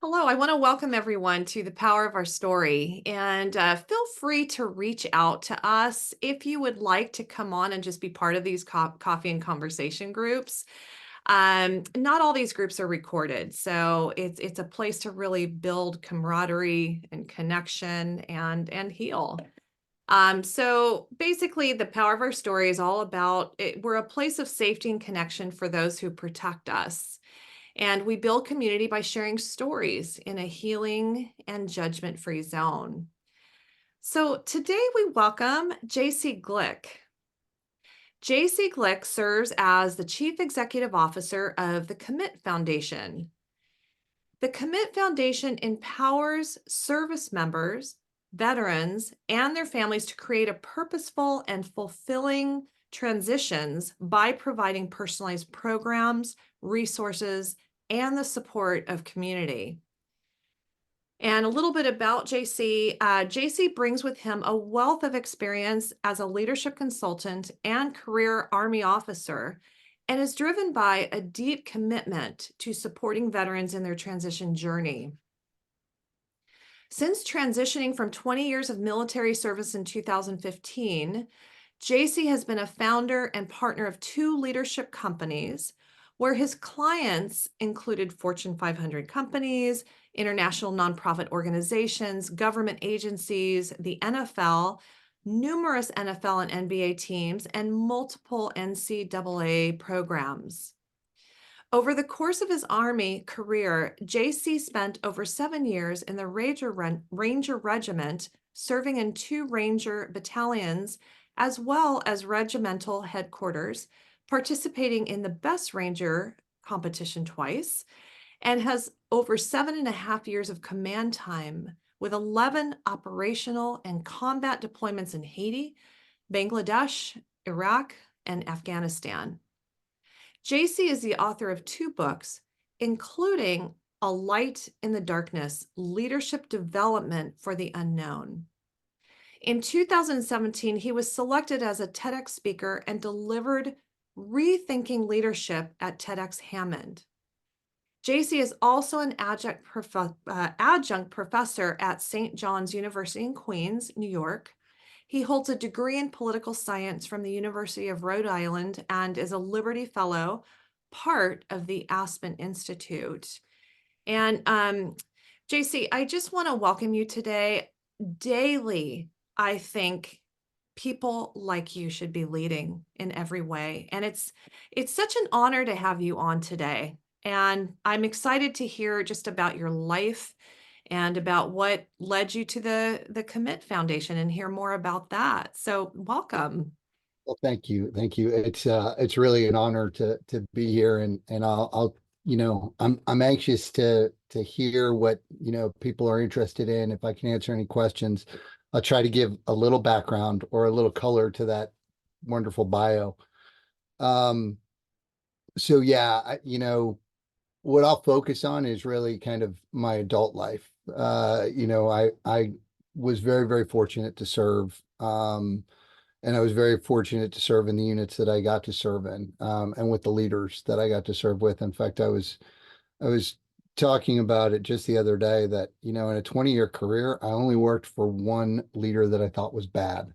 Hello, I want to welcome everyone to the Power of Our Story. And feel free to reach out to us if you would like to come on and just be part of these coffee and conversation groups. Not all these groups are recorded, so it's a place to really build camaraderie and connection and heal. So basically, the Power of Our Story is all about it. We're a place of safety and connection for those who protect us. And we build community by sharing stories in a healing and judgment-free zone. So today we welcome JC Glick. JC Glick serves as the Chief Executive Officer of the Commit Foundation. The Commit Foundation empowers service members, veterans, and their families to create a purposeful and fulfilling transitions by providing personalized programs, resources, and the support of community. And a little bit about JC. JC brings with him a wealth of experience as a leadership consultant and career Army officer, and is driven by a deep commitment to supporting veterans in their transition journey. Since transitioning from 20 years of military service in 2015, JC has been a founder and partner of 2 leadership companies, where his clients included Fortune 500 companies, international nonprofit organizations, government agencies, the NFL, numerous NFL and NBA teams, and multiple NCAA programs. Over the course of his Army career, JC spent over 7 years in the Ranger Regiment, serving in 2 Ranger Battalions, as well as Regimental Headquarters, participating in the Best Ranger competition twice, and has over 7.5 years of command time with 11 operational and combat deployments in Haiti, Bangladesh, Iraq, and Afghanistan. JC is the author of 2 books, including A Light in the Darkness, Leadership Development for the Unknown. In 2017, he was selected as a TEDx speaker and delivered Rethinking Leadership at TEDX Hammond. JC is also an adjunct professor at St. John's University in Queens, New York. He holds a degree in political science from the University of Rhode Island and is a Liberty Fellow, part of the Aspen Institute. And JC, I just want to welcome you today. Daily, I think people like you should be leading in every way. And it's such an honor to have you on today. And I'm excited to hear just about your life and about what led you to the Commit Foundation and hear more about that. So welcome. Well, thank you. Thank you. It's really an honor to be here, and I'll I'm anxious to hear what people are interested in. If I can answer any questions, I'll try to give a little background or a little color to that wonderful bio. So yeah, what I'll focus on is really kind of my adult life. I was very, very fortunate to serve. And I was very fortunate to serve in the units that I got to serve in, and with the leaders that I got to serve with. In fact, I was talking about it just the other day that, in a 20-year career, I only worked for one leader that I thought was bad.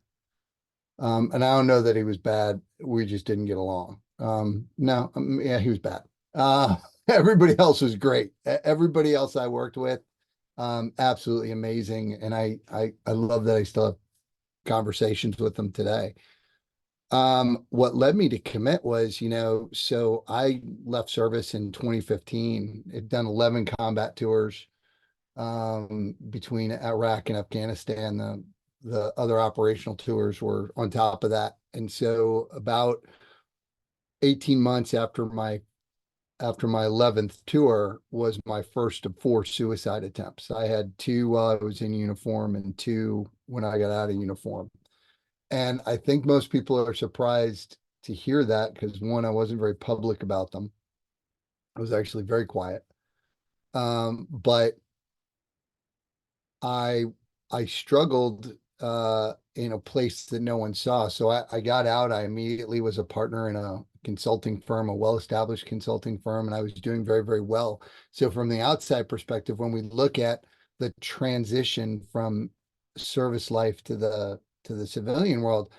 And I don't know that he was bad. We just didn't get along. No, yeah, he was bad. Everybody else was great. Everybody else I worked with, absolutely amazing. And I love that I still have conversations with them today. What led me to commit was, so I left service in 2015. I'd done 11 combat tours between Iraq and Afghanistan. The other operational tours were on top of that. And so about 18 months after my 11th tour was my first of 4 suicide attempts. I had 2 while I was in uniform and 2 when I got out of uniform. And I think most people are surprised to hear that because, one, I wasn't very public about them. I was actually very quiet. But I struggled in a place that no one saw. So I got out. I immediately was a partner in a consulting firm, a well-established consulting firm, and I was doing very, very well. So from the outside perspective, when we look at the transition from service life to the civilian world,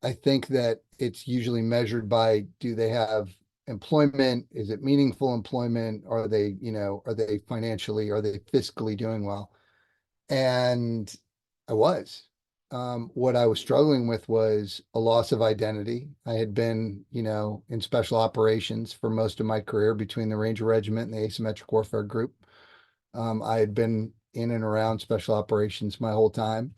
I think that it's usually measured by, do they have employment? Is it meaningful employment? Are they, are they financially, are they fiscally doing well? And I was. What I was struggling with was a loss of identity. I had been, in special operations for most of my career between the Ranger Regiment and the Asymmetric Warfare Group. I had been in and around special operations my whole time.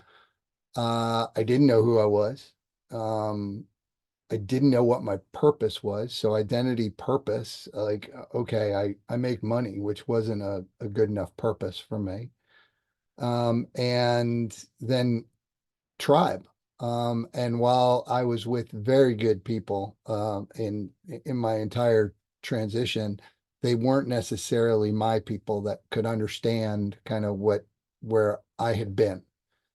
I didn't know who I was. I didn't know what my purpose was. So identity, purpose, like, okay, I make money, which wasn't a good enough purpose for me. And then tribe. And while I was with very good people in my entire transition, they weren't necessarily my people that could understand kind of where I had been.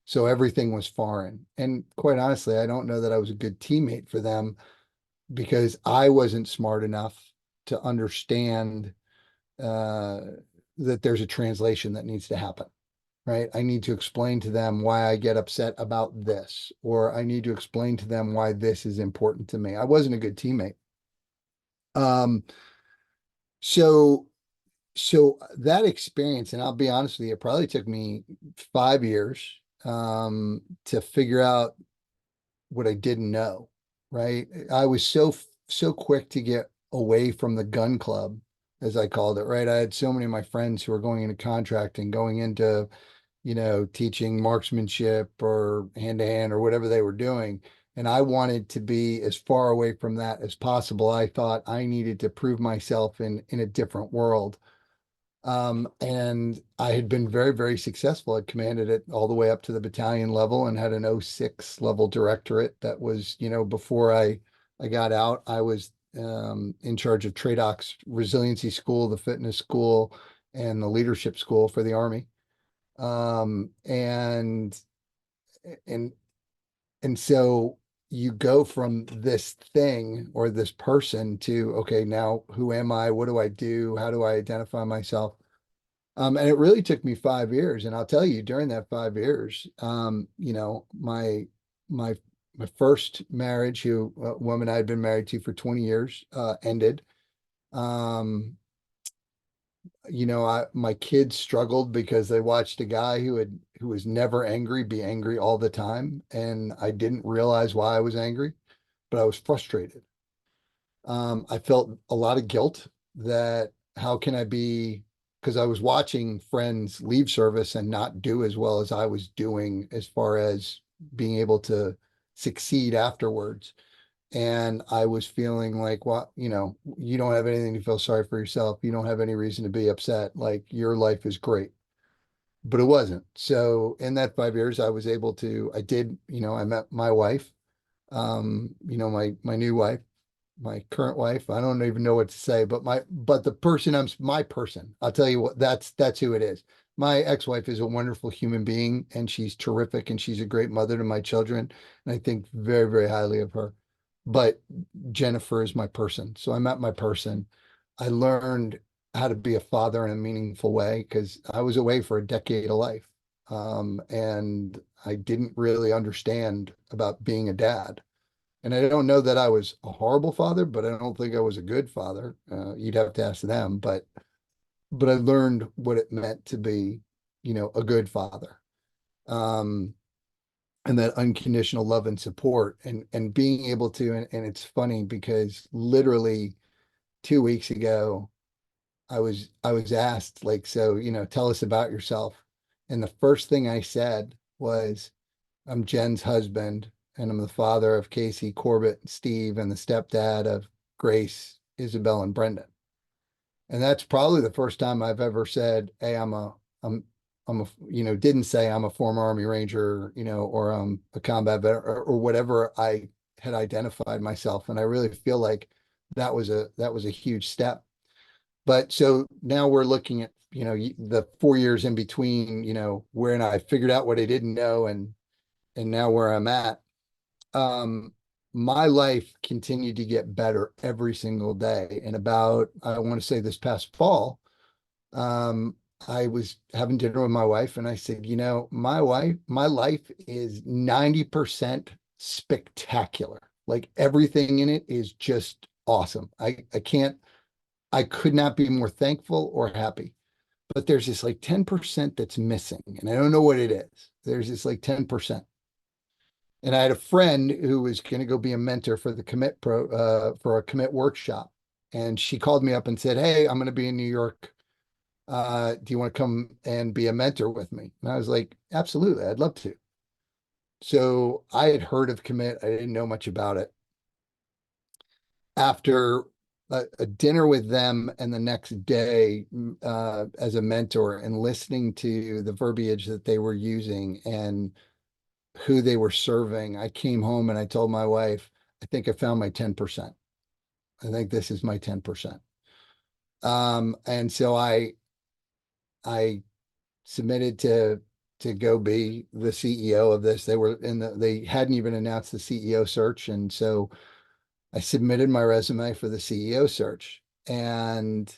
So everything was foreign. And quite honestly, I don't know that I was a good teammate for them because I wasn't smart enough to understand that there's a translation that needs to happen. Right? I need to explain to them why I get upset about this, or I need to explain to them why this is important to me. I wasn't a good teammate. Um, so that experience, and I'll be honest with you, it probably took me 5 years to figure out what I didn't know. Right? I was so quick to get away from the gun club, as I called it. Right? I had so many of my friends who were going into contracting, going into teaching marksmanship or hand to hand or whatever they were doing. And I wanted to be as far away from that as possible. I thought I needed to prove myself in a different world. And I had been very, very successful. I commanded it all the way up to the battalion level and had an 06 level directorate. That was, before I got out, I was in charge of TRADOC's resiliency school, the fitness school, and the leadership school for the Army. And and and so you go from this thing or this person to, okay, now who am I? What do I do? How do I identify myself? And it really took me 5 years. And I'll tell you, during that 5 years, my my first marriage, who a woman I had been married to for 20 years, ended. Um, my kids struggled because they watched a guy who was never angry be angry all the time, and I didn't realize why I was angry, but I was frustrated. I felt a lot of guilt that how can I be, because I was watching friends leave service and not do as well as I was doing as far as being able to succeed afterwards. And I was feeling like, well, you don't have anything to feel sorry for yourself. You don't have any reason to be upset. Like, your life is great. But it wasn't. So in that 5 years, I did, I met my wife, my new wife, my current wife. I don't even know what to say, but the person my person. I'll tell you what, that's who it is. My ex-wife is a wonderful human being, and she's terrific, and she's a great mother to my children. And I think very, very highly of her. But Jennifer is my person. So I met my person. I learned how to be a father in a meaningful way because I was away for a decade of life. And I didn't really understand about being a dad. And I don't know that I was a horrible father, but I don't think I was a good father. You'd have to ask them, but I learned what it meant to be, a good father. Um, and that unconditional love and support, and being able to, and it's funny because literally 2 weeks ago, I was asked, like, so, tell us about yourself. And the first thing I said was, I'm Jen's husband, and I'm the father of Casey, Corbett, and Steve, and the stepdad of Grace, Isabel, and Brendan. And that's probably the first time I've ever said, hey, I'm a, didn't say I'm a former Army Ranger, or I'm a combat veteran, or whatever I had identified myself. And I really feel like that was a huge step. But so now we're looking at, the 4 years in between, where I figured out what I didn't know, and now where I'm at. Um, my life continued to get better every single day. And about, I want to say this past fall, um, I was having dinner with my wife and I said, my life is 90% spectacular. Like everything in it is just awesome. I could not be more thankful or happy. But there's this like 10% that's missing, and I don't know what it is. There's this like 10%. And I had a friend who was going to go be a mentor for the for a commit workshop. And she called me up and said, "Hey, I'm going to be in New York. Do you want to come and be a mentor with me?" And I was like, "Absolutely, I'd love to." So I had heard of commit. I didn't know much about it. After a dinner with them and the next day as a mentor and listening to the verbiage that they were using and who they were serving, I came home and I told my wife, I think I found my 10%. I think this is my 10%. And so I submitted to go be the CEO of this. They hadn't even announced the CEO search. And so I submitted my resume for the CEO search. And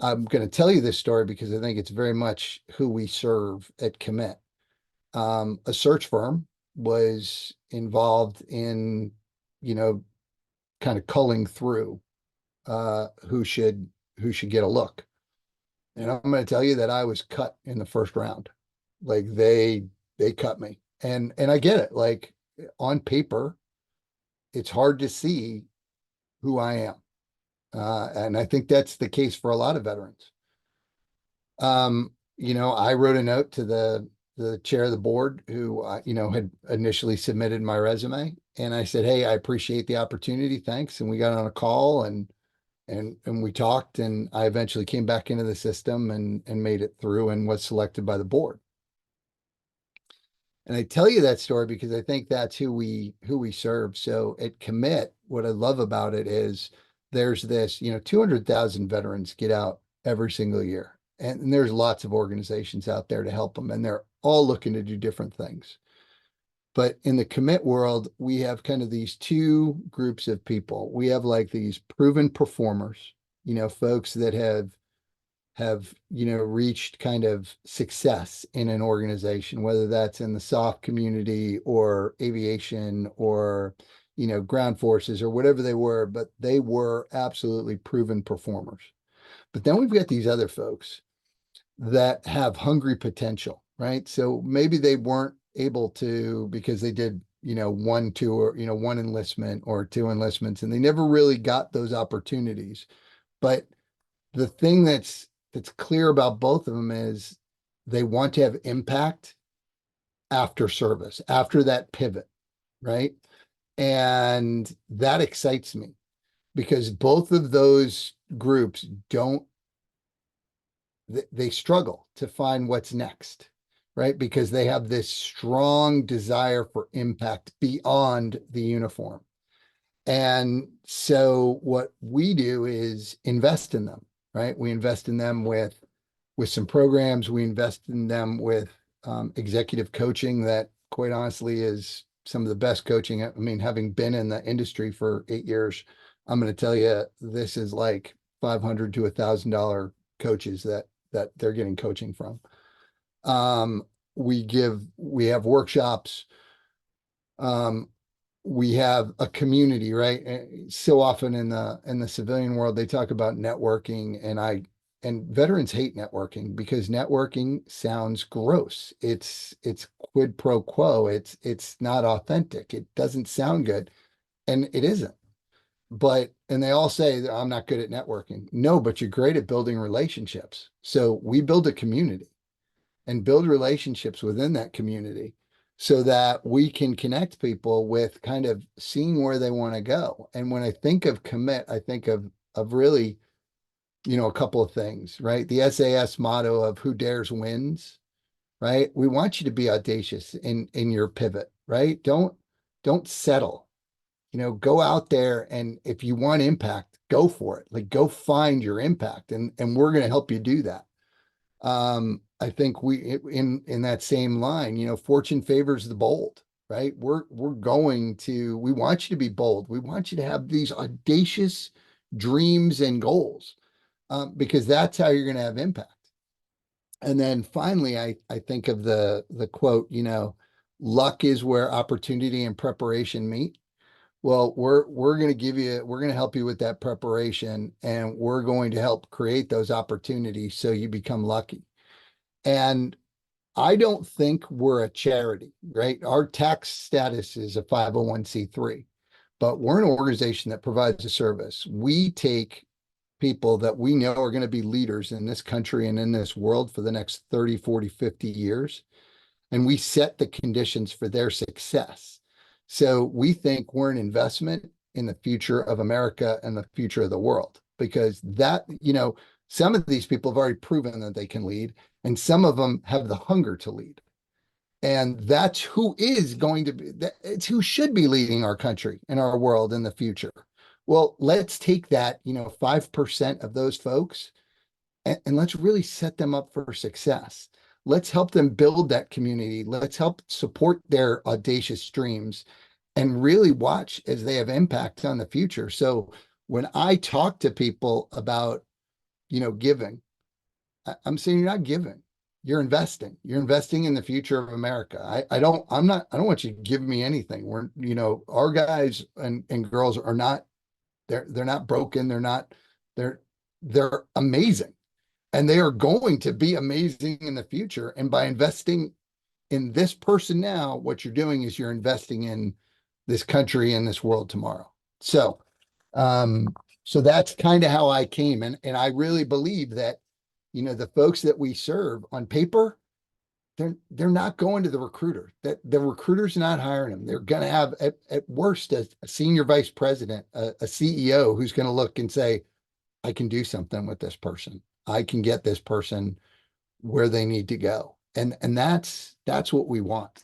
I'm going to tell you this story because I think it's very much who we serve at Commit. A search firm was involved in, you know, kind of culling through who should get a look. And I'm going to tell you that I was cut in the first round. Like they cut me. And I get it. Like on paper, it's hard to see who I am. And I think that's the case for a lot of veterans. I wrote a note to the chair of the board who had initially submitted my resume, and I said, "Hey, I appreciate the opportunity. Thanks." And we got on a call and we talked, and I eventually came back into the system and made it through and was selected by the board. And I tell you that story because I think that's who we serve. So at Commit, what I love about it is there's this, 200,000 veterans get out every single year. And there's lots of organizations out there to help them, and they're all looking to do different things. But in the Commit world, we have kind of these two groups of people. We have like these proven performers, folks that have reached kind of success in an organization, whether that's in the soft community or aviation or ground forces or whatever they were, but they were absolutely proven performers. But then we've got these other folks that have hungry potential, right? So maybe they weren't able to because they did one, two, or one enlistment or two enlistments, and they never really got those opportunities. But the thing that's clear about both of them is they want to have impact after service, after that pivot, right? And that excites me because both of those groups they struggle to find what's next, right? Because they have this strong desire for impact beyond the uniform. And so what we do is invest in them, right? We invest in them with some programs. We invest in them with executive coaching that, quite honestly, is some of the best coaching. I mean, having been in the industry for 8 years, I'm going to tell you, this is like $500 to $1,000 coaches that they're getting coaching from. We have workshops. We have a community, right? So often in the civilian world, they talk about networking, and veterans hate networking because networking sounds gross. It's quid pro quo. It's not authentic. It doesn't sound good, and it isn't. And they all say that I'm not good at networking. No, but you're great at building relationships. So we build a community and build relationships within that community so that we can connect people with kind of seeing where they want to go. And when I think of commit, I think of really, a couple of things, right? The SAS motto of who dares wins, right? We want you to be audacious in your pivot, right? Don't settle. Go out there, and if you want impact, go for it. Like go find your impact, and we're going to help you do that. I think in that same line, fortune favors the bold. right? We want you to be bold. We want you to have these audacious dreams and goals, because that's how you're going to have impact. And then finally, I think of the quote, luck is where opportunity and preparation meet. Well, we're going to we're going to help you with that preparation, and we're going to help create those opportunities so you become lucky. And I don't think we're a charity, right? Our tax status is a 501(c)(3), but we're an organization that provides a service. We take people that we know are going to be leaders in this country and in this world for the next 30, 40, 50 years, and we set the conditions for their success. So we think we're an investment in the future of America and the future of the world, because some of these people have already proven that they can lead, and some of them have the hunger to lead. And that's who is going to be, it's who should be leading our country and our world in the future. Well, let's take that, 5% of those folks, and let's really set them up for success. Let's help them build that community. Let's help support their audacious dreams and really watch as they have impact on the future. So when I talk to people about, giving, I'm saying you're not giving, you're investing. You're investing in the future of America. I don't want you to give me anything. Our guys and girls are not, they're not broken. They're amazing. And they are going to be amazing in the future. And by investing in this person now, what you're doing is you're investing in this country and this world tomorrow. So, so that's kind of how I came. And I really believe that, the folks that we serve on paper, they're not going to the recruiter. That the recruiter's not hiring them. They're going to have at worst a senior vice president, a CEO who's going to look and say, I can do something with this person. I can get this person where they need to go. And that's what we want.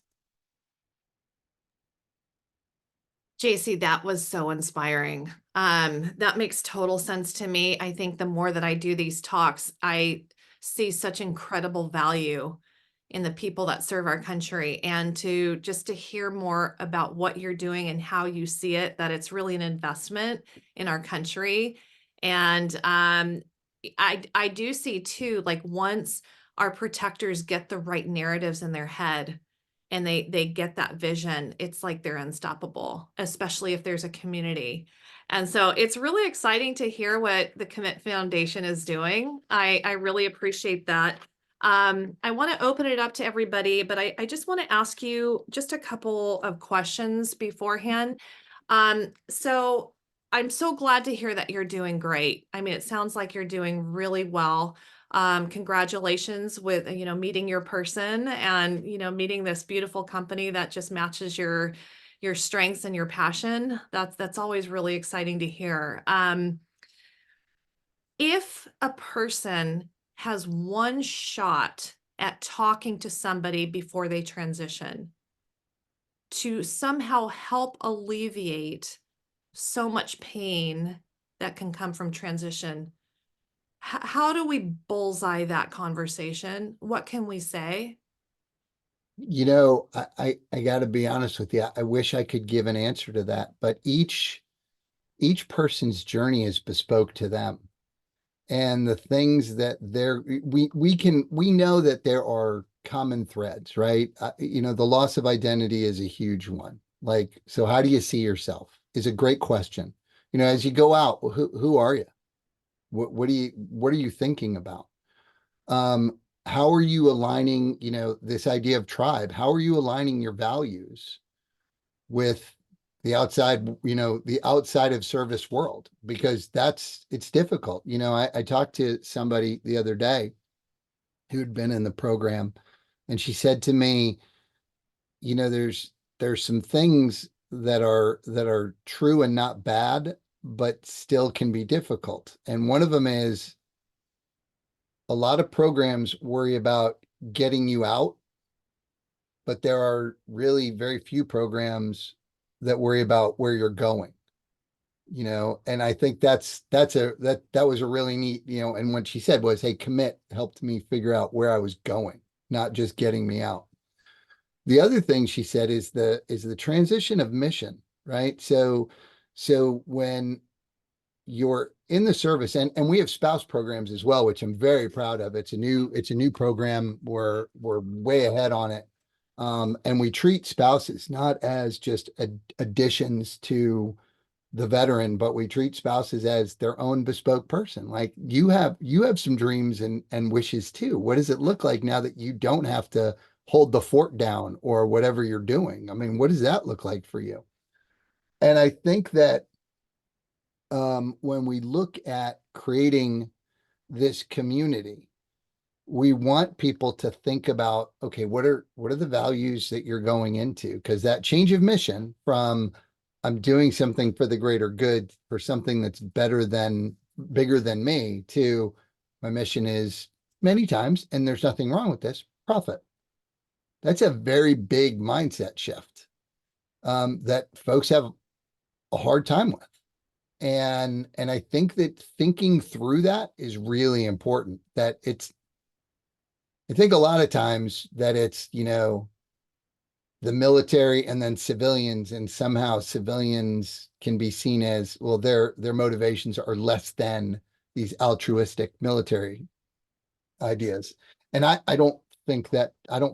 JC, that was so inspiring. That makes total sense to me. I think the more that I do these talks, I see such incredible value in the people that serve our country, and to hear more about what you're doing and how you see it, that it's really an investment in our country. And I do see too, like, once our protectors get the right narratives in their head and they get that vision, it's like they're unstoppable, especially if there's a community. And so it's really exciting to hear what the Commit Foundation is doing. I really appreciate that. I want to open it up to everybody, but I just want to ask you just a couple of questions beforehand. So I'm so glad to hear that you're doing great. I mean, it sounds like you're doing really well. Congratulations with, meeting your person and, meeting this beautiful company that just matches your strengths and your passion. That's always really exciting to hear. If a person has one shot at talking to somebody before they transition to somehow help alleviate so much pain that can come from transition, how do we bullseye that conversation? What can we say? I got to be honest with you. I wish I could give an answer to that, but each person's journey is bespoke to them. And the things that we know that there are common threads, right? The loss of identity is a huge one. Like, so how do you see yourself is a great question. As you go out, who are you? What are you thinking about? How are you aligning, this idea of tribe? How are you aligning your values with the outside of service world? Because it's difficult. I talked to somebody the other day who'd been in the program, and she said to me, there's some things that are true and not bad, but still can be difficult. And one of them is a lot of programs worry about getting you out, but there are really very few programs that worry about where you're going. And I think that was a really neat, and what she said was, hey, Commit helped me figure out where I was going, not just getting me out. the other thing she said is the transition of mission, right? So when you're in the service, and we have spouse programs as well, which I'm very proud of. It's a new program. We're way ahead on it. And we treat spouses not as just additions to the veteran, but we treat spouses as their own bespoke person. Like you have some dreams and wishes too. What does it look like now that you don't have to hold the fort down or whatever you're doing? I mean, what does that look like for you? And I think that when we look at creating this community, we want people to think about, okay, what are the values that you're going into? Because that change of mission from I'm doing something for the greater good, for something that's bigger than me, to my mission is many times, and there's nothing wrong with this, profit. That's a very big mindset shift that folks have a hard time with. And I think that thinking through that is really important. I think a lot of times that it's, the military and then civilians, and somehow civilians can be seen as, well, their motivations are less than these altruistic military ideas. And I don't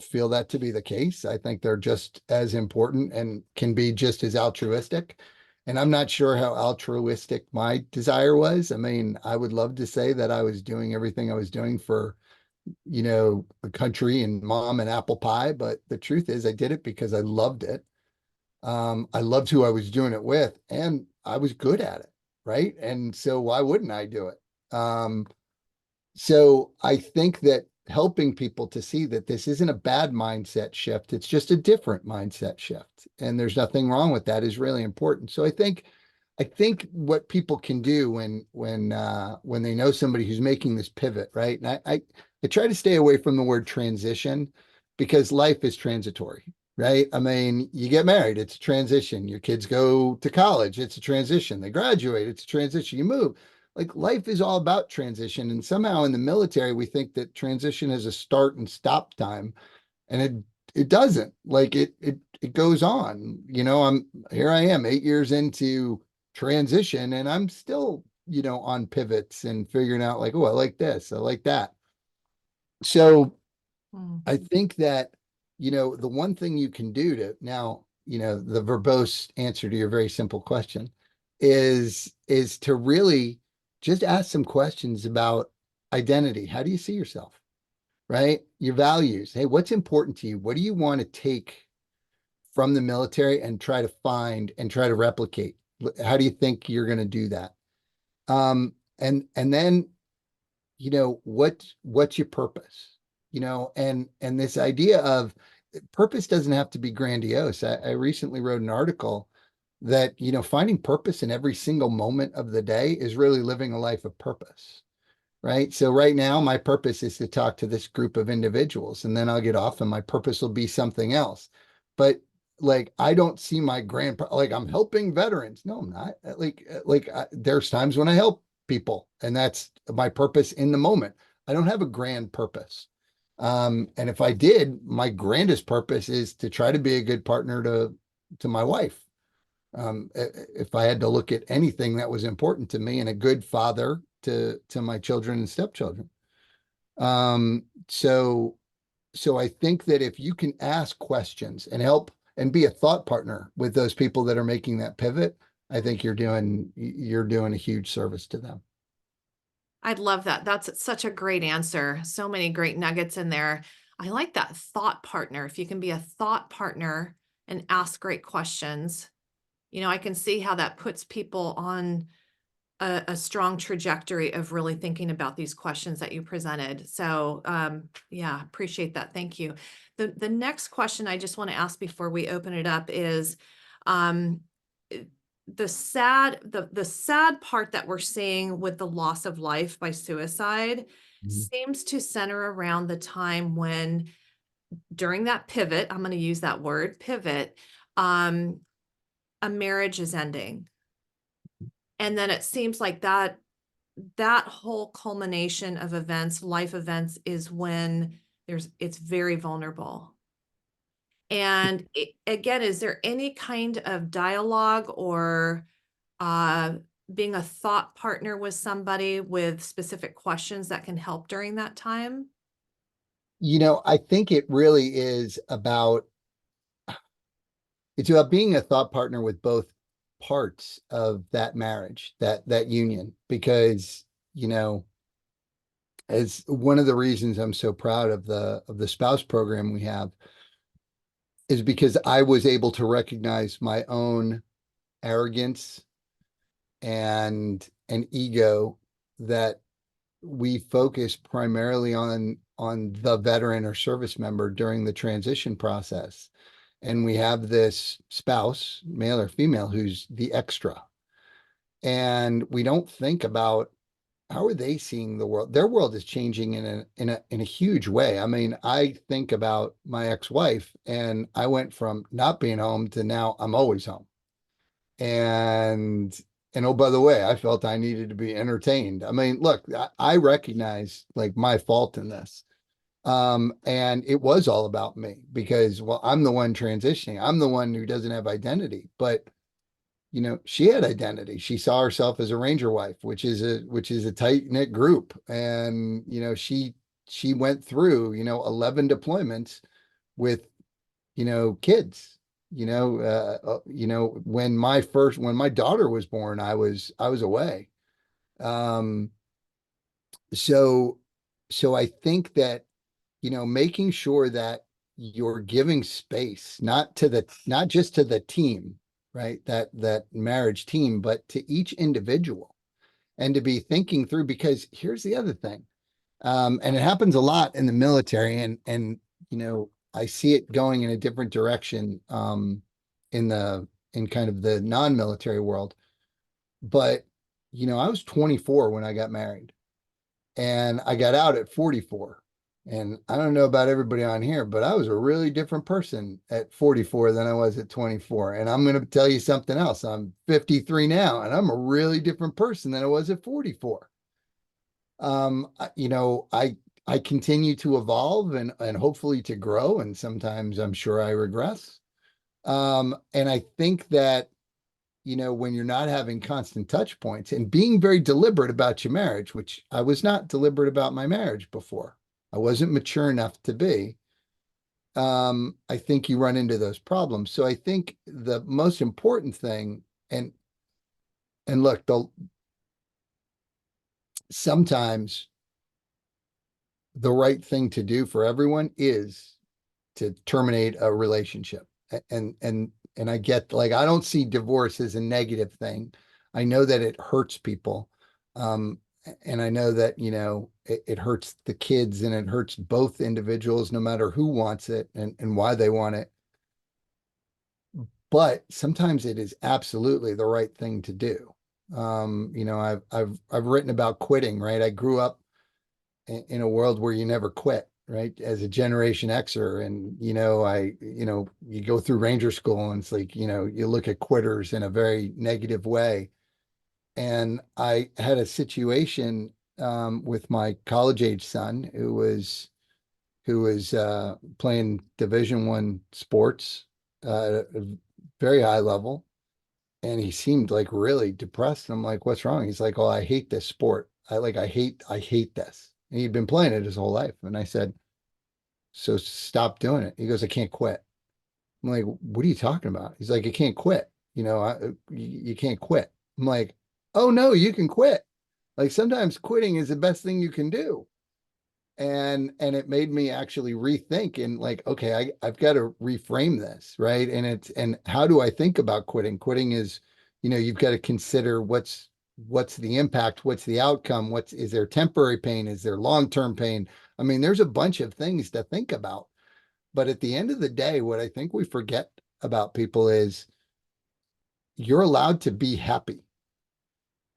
feel that to be the case. I think they're just as important and can be just as altruistic. And I'm not sure how altruistic my desire was. I mean, I would love to say that I was doing everything I was doing for, the country and mom and apple pie, but the truth is I did it because I loved it. I loved who I was doing it with, and I was good at it, right? And so why wouldn't I do it? So I think that helping people to see that this isn't a bad mindset shift, it's just a different mindset shift. And there's nothing wrong with that is really important. So I think what people can do when they know somebody who's making this pivot, right? And I try to stay away from the word transition because life is transitory, right? I mean, you get married, it's a transition. Your kids go to college, it's a transition. They graduate, it's a transition. You move. Like life is all about transition. And somehow in the military, we think that transition is a start and stop time. And it doesn't. Like it goes on. Here I am 8 years into transition, and I'm still, on pivots and figuring out like, oh, I like this, I like that. So Mm. I think that, the one thing you can do to now, the verbose answer to your very simple question is to really just ask some questions about identity. How do you see yourself? Right? Your values. Hey, what's important to you? What do you want to take from the military and try to find and try to replicate? How do you think you're going to do that? And then, what's your purpose? And this idea of purpose doesn't have to be grandiose. I recently wrote an article that, finding purpose in every single moment of the day is really living a life of purpose. Right. So right now, my purpose is to talk to this group of individuals, and then I'll get off and my purpose will be something else. But like, I don't see my like I'm helping veterans. No, I'm not. There's times when I help people, and that's my purpose in the moment. I don't have a grand purpose. And if I did, my grandest purpose is to try to be a good partner to my wife. If I had to look at anything that was important to me, and a good father to my children and stepchildren. So I think that if you can ask questions and help and be a thought partner with those people that are making that pivot, I think you're doing a huge service to them. I'd love that. That's such a great answer. So many great nuggets in there. I like that thought partner. If you can be a thought partner and ask great questions, I can see how that puts people on a strong trajectory of really thinking about these questions that you presented. So, yeah, appreciate that. Thank you. The next question I just want to ask before we open it up is, um, the sad part that we're seeing with the loss of life by suicide Mhm. seems to center around the time when, during that pivot, I'm going to use that word, pivot, um, a marriage is ending. And then it seems like that whole culmination of events, life events, is when it's very vulnerable. And again, is there any kind of dialogue or uh, being a thought partner with somebody with specific questions that can help during that time? I think it really is it's about being a thought partner with both parts of that marriage, that union, because, as one of the reasons I'm so proud of the spouse program we have is because I was able to recognize my own arrogance and ego, that we focus primarily on the veteran or service member during the transition process. And we have this spouse, male or female, who's the extra. And we don't think about how are they seeing the world. Their world is changing in a huge way. I mean, I think about my ex-wife, and I went from not being home to now I'm always home. And oh, by the way, I felt I needed to be entertained. I mean, look, I recognize like my fault in this. And it was all about me because, well, I'm the one transitioning. I'm the one who doesn't have identity, but she had identity. She saw herself as a Ranger wife, which is a tight-knit group. And, she went through, 11 deployments with, kids, when my daughter was born, I was away. Um, so, so I think that, making sure that you're giving space, not just to the team, right? That marriage team, but to each individual, and to be thinking through, because here's the other thing. And it happens a lot in the military, I see it going in a different direction, in kind of the non-military world. But, I was 24 when I got married, and I got out at 44. And I don't know about everybody on here, but I was a really different person at 44 than I was at 24. And I'm going to tell you something else. I'm 53 now, and I'm a really different person than I was at 44. I continue to evolve and hopefully to grow, and sometimes I'm sure I regress. And I think that, when you're not having constant touch points and being very deliberate about your marriage, which I was not deliberate about my marriage before, I wasn't mature enough to be. I think you run into those problems. So I think the most important thing, and look, sometimes the right thing to do for everyone is to terminate a relationship. And I get, like, I don't see divorce as a negative thing. I know that it hurts people. And I know that, it hurts the kids, and it hurts both individuals, no matter who wants it and why they want it. But sometimes it is absolutely the right thing to do. I've written about quitting, right? I grew up in a world where you never quit, right? As a Generation Xer. And, you go through Ranger school, and it's like, you look at quitters in a very negative way. And I had a situation, with my college age son, who was playing Division I sports, at a very high level. And he seemed like really depressed. And I'm like, what's wrong? He's like, oh, I hate this sport. I hate this. And he'd been playing it his whole life. And I said, so stop doing it. He goes, I can't quit. I'm like, what are you talking about? He's like, I can't quit. You can't quit. I'm like, oh no, you can quit. Like, sometimes quitting is the best thing you can do. And it made me actually rethink, and like, okay, I've got to reframe this, right? And how do I think about quitting? Quitting is, you've got to consider what's the impact, what's the outcome, is there temporary pain, is there long-term pain? I mean, there's a bunch of things to think about. But at the end of the day, what I think we forget about people is you're allowed to be happy.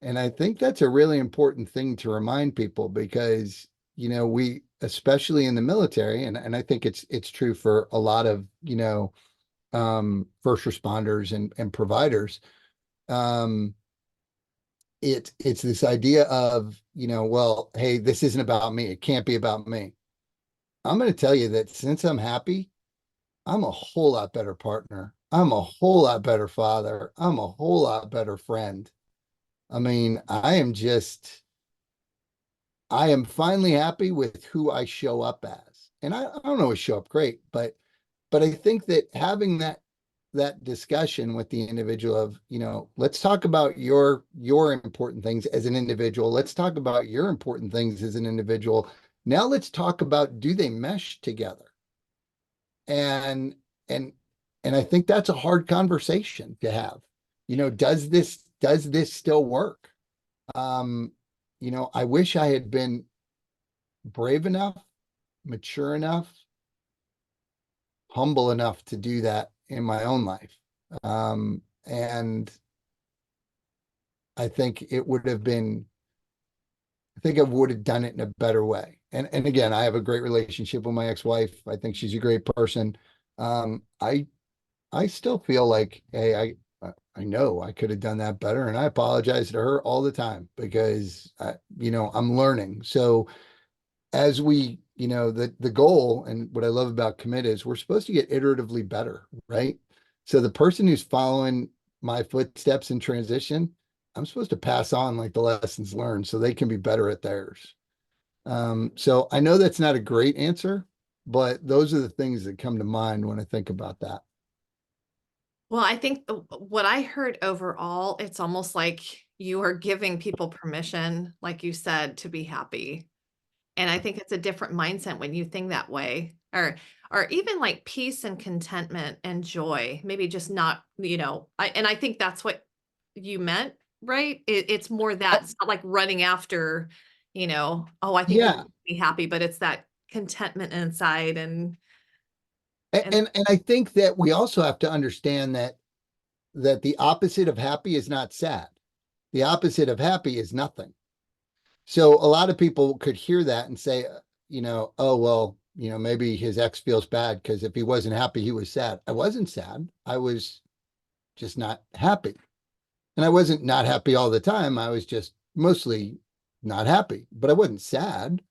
And I think that's a really important thing to remind people, because, we, especially in the military, and I think it's true for a lot of, first responders and providers. Um, it's this idea of, well, hey, this isn't about me. It can't be about me. I'm going to tell you that since I'm happy, I'm a whole lot better partner. I'm a whole lot better father. I'm a whole lot better friend. I mean, I am finally happy with who I show up as. And I don't always show up great, but I think that having that discussion with the individual of, let's talk about your important things as an individual. Let's talk about your important things as an individual. Now let's talk about, do they mesh together? And and and I think that's a hard conversation to have. Does this still work? Um, I wish I had been brave enough, mature enough, humble enough to do that in my own life. And I think I would have done it in a better way. And again, I have a great relationship with my ex-wife. I think she's a great person. Um, I I still feel like, hey, I know I could have done that better, and I apologize to her all the time because I'm learning. So as the goal and what I love about commit is we're supposed to get iteratively better, right? So the person who's following my footsteps in transition, I'm supposed to pass on like the lessons learned so they can be better at theirs. So I know that's not a great answer, but those are the things that come to mind when I think about that. Well, I think what I heard overall, it's almost like you are giving people permission, like you said, to be happy. And I think it's a different mindset when you think that way, or even like peace and contentment and joy, maybe just not, I think that's what you meant, right? It's more that it's not like running after, oh, I think we Yeah. should be happy, but it's that contentment inside and And I think that we also have to understand that the opposite of happy is not sad. The opposite of happy is nothing. So a lot of people could hear that and say, oh, well, maybe his ex feels bad because if he wasn't happy, he was sad. I wasn't sad. I was just not happy. And I wasn't not happy all the time. I was just mostly not happy, but I wasn't sad.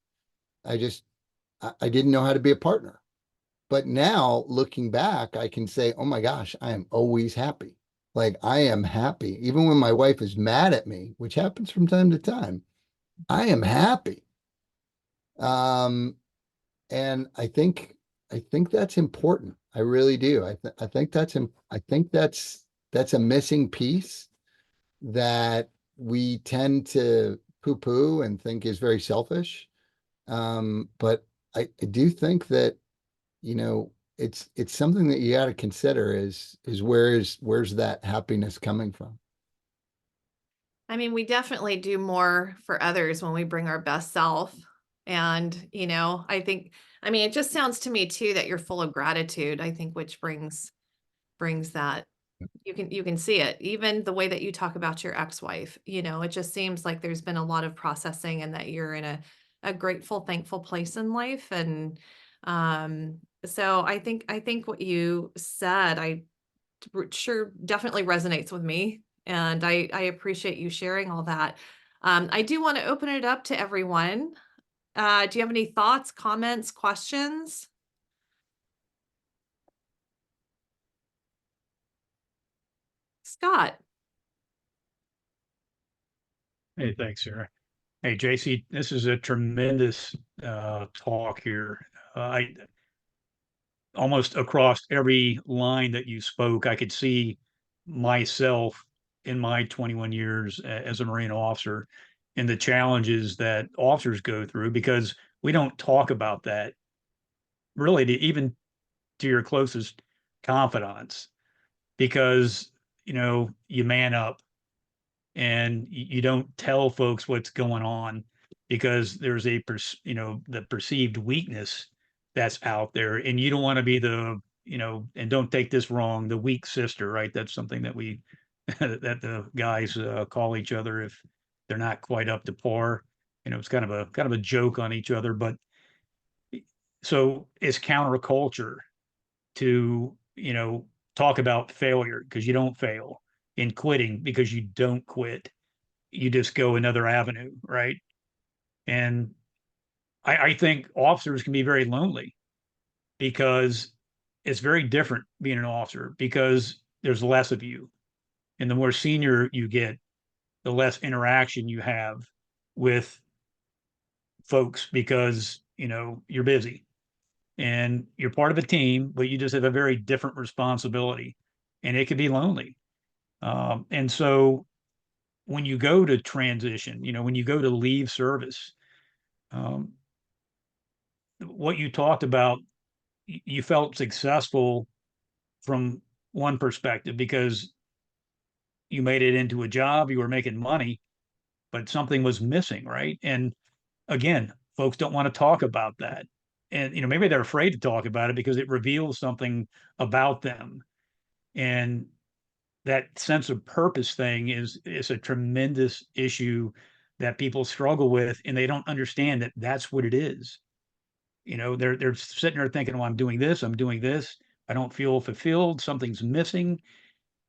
I didn't know how to be a partner. But now looking back, I can say, oh my gosh, I am always happy. Like I am happy. Even when my wife is mad at me, which happens from time to time, I am happy. Um, and I think that's important. I really do. I think that's a missing piece that we tend to poo-poo and think is very selfish. But I do think that it's something that you got to consider is where's that happiness coming from? I mean, we definitely do more for others when we bring our best self. And, I mean, it just sounds to me too that you're full of gratitude, I think, which brings that. You can see it. Even the way that you talk about your ex-wife, it just seems like there's been a lot of processing and that you're in a grateful, thankful place in life. And so I think what you said, sure definitely resonates with me. And I appreciate you sharing all that. I do want to open it up to everyone. Do you have any thoughts, comments, questions? Scott. Hey, thanks, Sarah. Hey, JC, this is a tremendous talk here. I almost across every line that you spoke, I could see myself in my 21 years as a Marine officer and the challenges that officers go through because we don't talk about that really even to your closest confidants because, you man up and you don't tell folks what's going on because there's the perceived weakness that's out there and you don't want to be and don't take this wrong, the weak sister, right? That's something that we that the guys call each other if they're not quite up to par. It's kind of a joke on each other, but so it's counterculture to talk about failure because you don't fail, in quitting because you don't quit, you just go another avenue, right? And I think officers can be very lonely because it's very different being an officer because there's less of you. And the more senior you get, the less interaction you have with folks because, you're busy and you're part of a team, but you just have a very different responsibility and it can be lonely. And so when you go to transition, when you go to leave service, um, what you talked about, you felt successful from one perspective because you made it into a job, you were making money, but something was missing, right? And again, folks don't want to talk about that. And maybe they're afraid to talk about it because it reveals something about them. And that sense of purpose thing is a tremendous issue that people struggle with, and they don't understand that that's what it is. They're sitting there thinking, well, I'm doing this, I don't feel fulfilled, something's missing.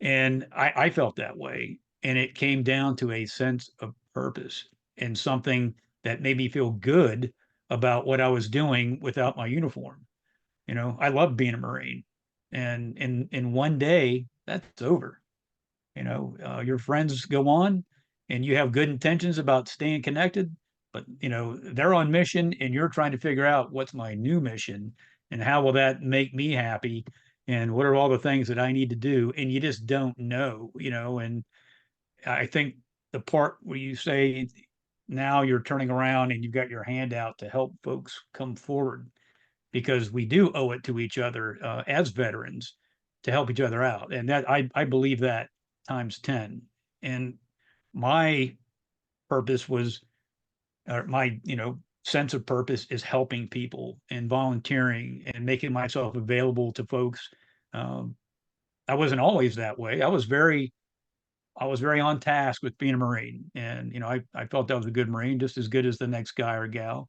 And I felt that way. And it came down to a sense of purpose and something that made me feel good about what I was doing without my uniform. I love being a Marine. And in one day, that's over. Your friends go on and you have good intentions about staying connected, but they're on mission and you're trying to figure out what's my new mission and how will that make me happy and what are all the things that I need to do, and you just don't know. And I think the part where you say now you're turning around and you've got your hand out to help folks come forward, because we do owe it to each other as veterans to help each other out. And that I believe that times 10. And my purpose was, or my, sense of purpose is helping people and volunteering and making myself available to folks. Um, I wasn't always that way. I was very on task with being a Marine. And, I felt I was a good Marine, just as good as the next guy or gal.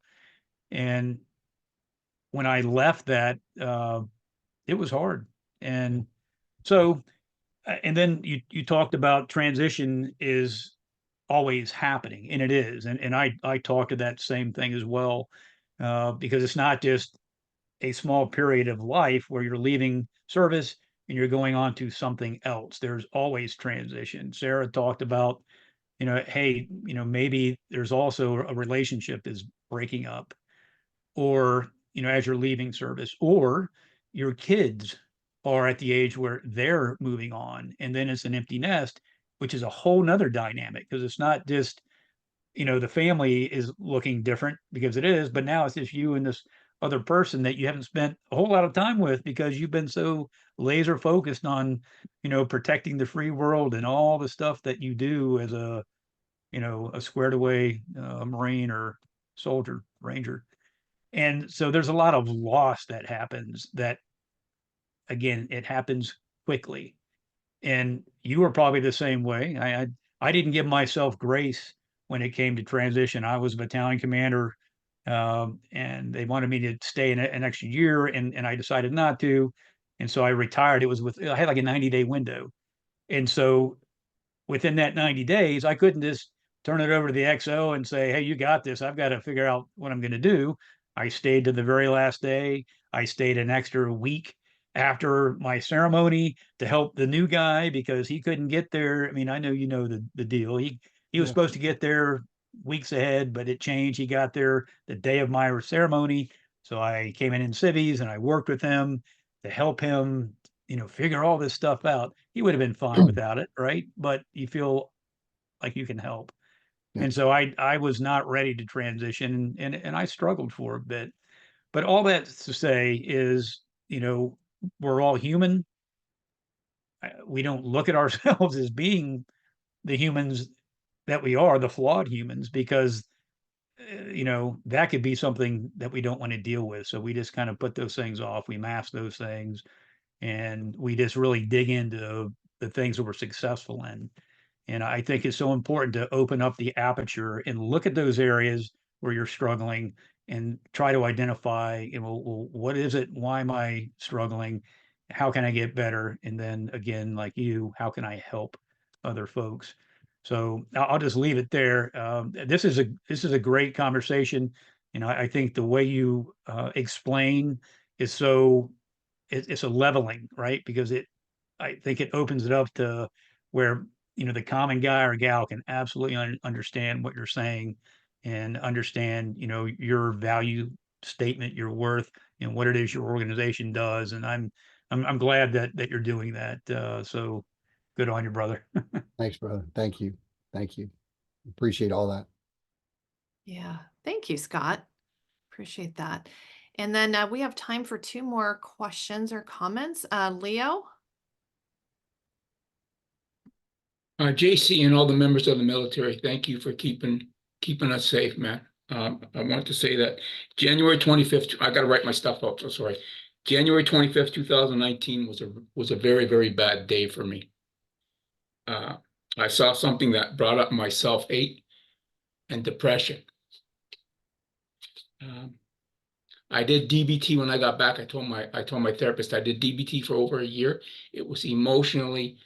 And when I left that, it was hard. And so, and then you talked about transition is always happening, and it is. And I talked to that same thing as well, because it's not just a small period of life where you're leaving service and you're going on to something else. There's always transition. Sarah talked about, hey, maybe there's also a relationship is breaking up, or as you're leaving service, or your kids are at the age where they're moving on, and then it's an empty nest, which is a whole nother dynamic, because it's not just the family is looking different, because it is, but now it's just you and this other person that you haven't spent a whole lot of time with because you've been so laser focused on protecting the free world and all the stuff that you do as a squared away Marine or soldier, Ranger. And so there's a lot of loss that happens that, again, it happens quickly. And you were probably the same way. I didn't give myself grace when it came to transition. I was a battalion commander, and they wanted me to stay an extra year, and I decided not to. And so I retired. I had like a 90-day window. And so within that 90 days, I couldn't just turn it over to the XO and say, hey, you got this. I've got to figure out what I'm going to do. I stayed to the very last day. I stayed an extra week after my ceremony to help the new guy because he couldn't get there. I mean, I know the deal. He was supposed to get there weeks ahead, but it changed. He got there the day of my ceremony. So I came in civvies and I worked with him to help him figure all this stuff out. He would have been fine without it, right? But you feel like you can help. Yeah. And so I was not ready to transition, and I struggled for a bit. But all that to say is, we're all human. We don't look at ourselves as being the humans that we are, the flawed humans, because that could be something that we don't want to deal with. So we just kind of put those things off. We mask those things, and we just really dig into the things that we're successful in. And I think it's so important to open up the aperture and look at those areas where you're struggling and try to identify, well, what is it? Why am I struggling? How can I get better? And then again, like you, how can I help other folks? So I'll just leave it there. This is a great conversation. I think the way you explain is so it's a leveling, right? Because I think it opens it up to where, the common guy or gal can absolutely understand what you're saying and understand, your value statement, your worth, and what it is your organization does. And I'm glad that you're doing that. So good on you, brother. Thanks, brother. Thank you. Thank you. Appreciate all that. Yeah. Thank you, Scott. Appreciate that. And then we have time for 2 more questions or comments. Leo? JC and all the members of the military, thank you for keeping us safe, man. I want to say that January 25th, I got to write my stuff up, so sorry. January 25th, 2019 was a very, very bad day for me. I saw something that brought up my self-hate and depression. I did DBT when I got back. I told my therapist I did DBT for over a year. It was emotionally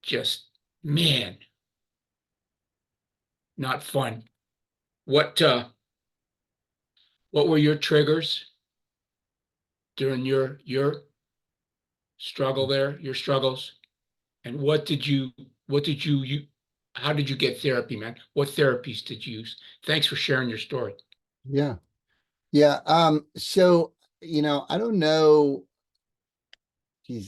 just, man, not fun. What were your triggers during your struggle there, your struggles? And how did you get therapy, man? What therapies did you use? Thanks for sharing your story. Yeah. Yeah. So, I don't know. I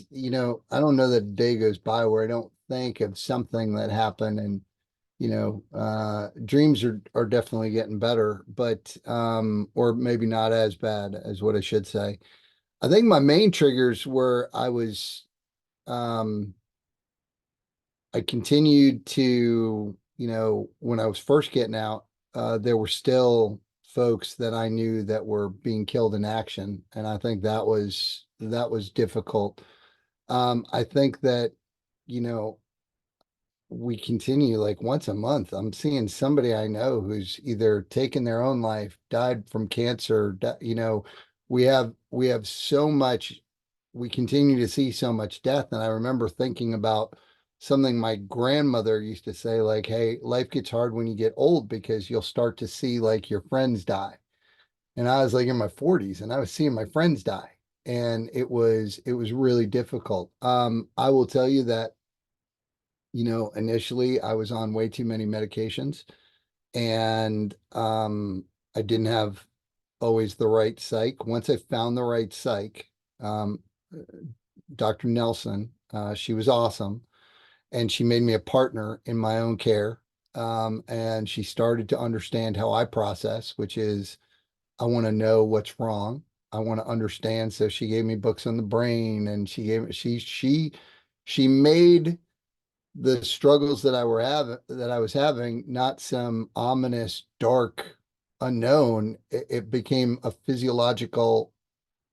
don't know that a day goes by where I don't think of something that happened, and, dreams are definitely getting better, but, or maybe not as bad as what I should say. I think my main triggers were I continued to, when I was first getting out, there were still folks that I knew that were being killed in action. And I think that was difficult. I think that, we continue like once a month. I'm seeing somebody I know who's either taken their own life, died from cancer. We have so much, we continue to see so much death. And I remember thinking about something my grandmother used to say, like, hey, life gets hard when you get old because you'll start to see like your friends die. And I was like in my 40s and I was seeing my friends die. And it was really difficult. I will tell you that, initially I was on way too many medications, and I didn't have always the right psych. Once I found the right psych, um, Dr. Nelson, she was awesome, and she made me a partner in my own care. And she started to understand how I process, which is I want to know what's wrong. I want to understand. So she gave me books on the brain, and she made the struggles that I was having not some ominous, dark unknown. It became a physiological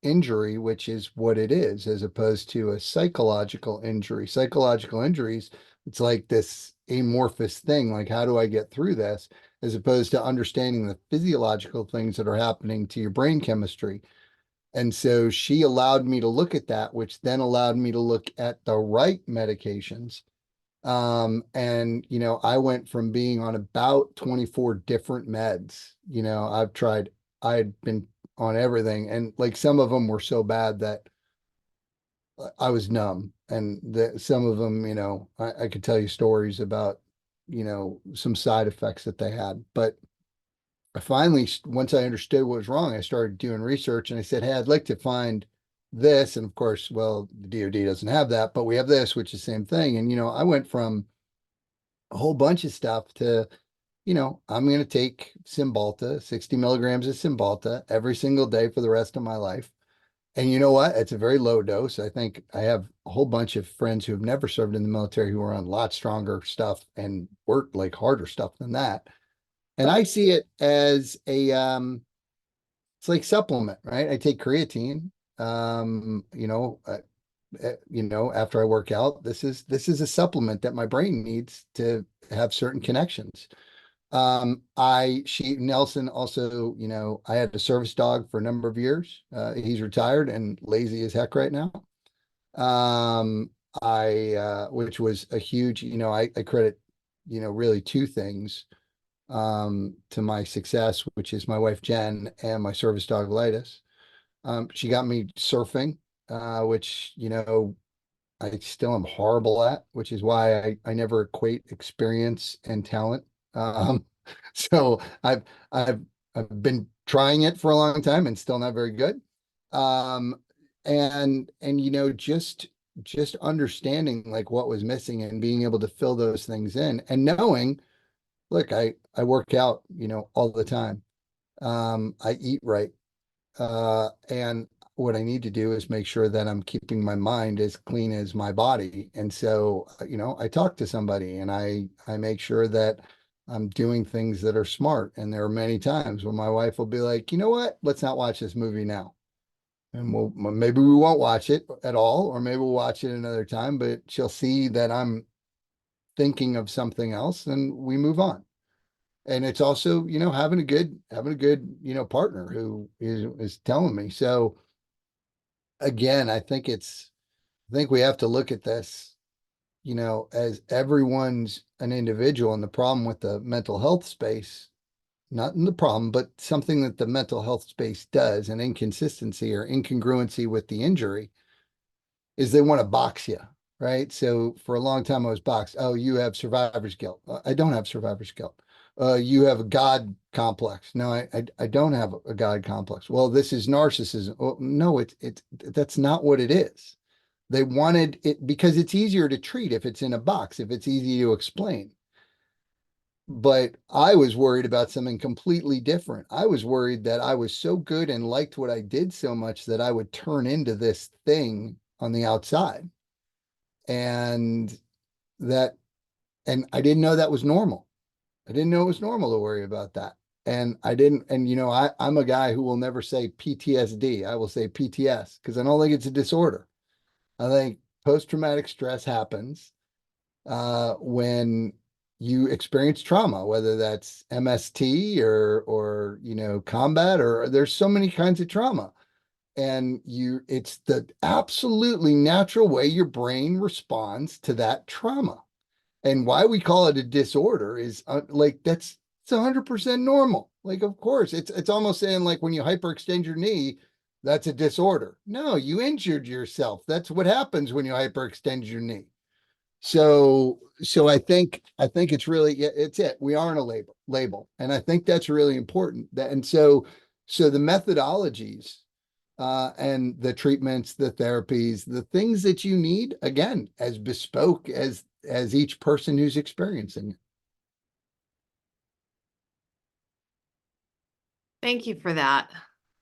injury, which is what it is, as opposed to a psychological injury. Psychological injuries, it's like this amorphous thing, like, how do I get through this, as opposed to understanding the physiological things that are happening to your brain chemistry. And so she allowed me to look at that, which then allowed me to look at the right medications. And, I went from being on about 24 different meds. I had been on everything, and like some of them were so bad that I was numb, and some of them, I could tell you stories about, some side effects that they had. But I finally, once I understood what was wrong, I started doing research, and I said, hey, I'd like to find this. And of course, well, the DoD doesn't have that, but we have this, which is the same thing. And, I went from a whole bunch of stuff to, I'm going to take Cymbalta, 60 milligrams of Cymbalta every single day for the rest of my life. And you know what? It's a very low dose. I think I have a whole bunch of friends who have never served in the military who are on a lot stronger stuff and work like harder stuff than that. And I see it as it's like supplement, right? I take creatine, after I work out. This is a supplement that my brain needs to have certain connections. Nelson also, I had a service dog for a number of years. He's retired and lazy as heck right now. Which was a huge, I credit, really two things, to my success, which is my wife, Jen, and my service dog, Lightus. She got me surfing. which, I still am horrible at, which is why I never equate experience and talent. Um, so I've been trying it for a long time and still not very good. Um, and just understanding like what was missing and being able to fill those things in and knowing, look, I work out, all the time. I eat right. And what I need to do is make sure that I'm keeping my mind as clean as my body. And so, I talk to somebody and I make sure that I'm doing things that are smart. And there are many times when my wife will be like, you know what? Let's not watch this movie now. And maybe we won't watch it at all, or maybe we'll watch it another time, but she'll see that I'm thinking of something else and we move on. And it's also, having a good, partner who is telling me. So again, I think we have to look at this, as everyone's an individual. And the problem with the mental health space, not in the problem, but something that the mental health space does, an inconsistency or incongruency with the injury, is they want to box you, right? So for a long time I was boxed. Oh, you have survivor's guilt. I don't have survivor's guilt. You have a God complex. No, I don't have a God complex. Well, this is narcissism. Well, no, that's not what it is. They wanted it because it's easier to treat if it's in a box, if it's easy to explain. But I was worried about something completely different. I was worried that I was so good and liked what I did so much that I would turn into this thing on the outside. And I didn't know that was normal. I didn't know it was normal to worry about that. And I'm a guy who will never say PTSD. I will say PTS because I don't think it's a disorder. I think post-traumatic stress happens when you experience trauma, whether that's MST or combat, or there's so many kinds of trauma. And it's the absolutely natural way your brain responds to that trauma. And why we call it a disorder is it's 100% normal. Like, of course, it's almost saying like when you hyperextend your knee, that's a disorder. No, you injured yourself. That's what happens when you hyperextend your knee. So I think it's really, it's it. We aren't a label. And I think that's really important. So the methodologies and the treatments, the therapies, the things that you need, again, as bespoke as each person who's experiencing it. Thank you for that.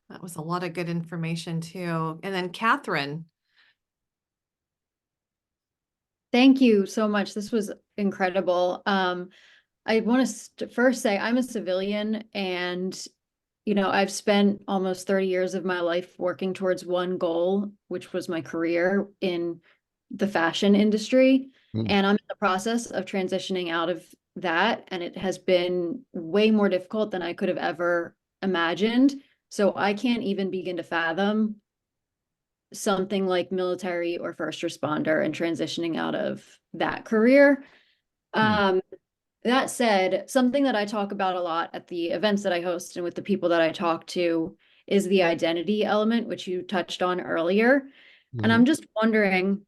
That was a lot of good information too. And then Catherine. Thank you so much. This was incredible. I want to first say I'm a civilian and, I've spent almost 30 years of my life working towards one goal, which was my career in the fashion industry. And I'm in the process of transitioning out of that. And it has been way more difficult than I could have ever imagined. So I can't even begin to fathom something like military or first responder and transitioning out of that career. That said, something that I talk about a lot at the events that I host and with the people that I talk to is the identity element, which you touched on earlier. And I'm just wondering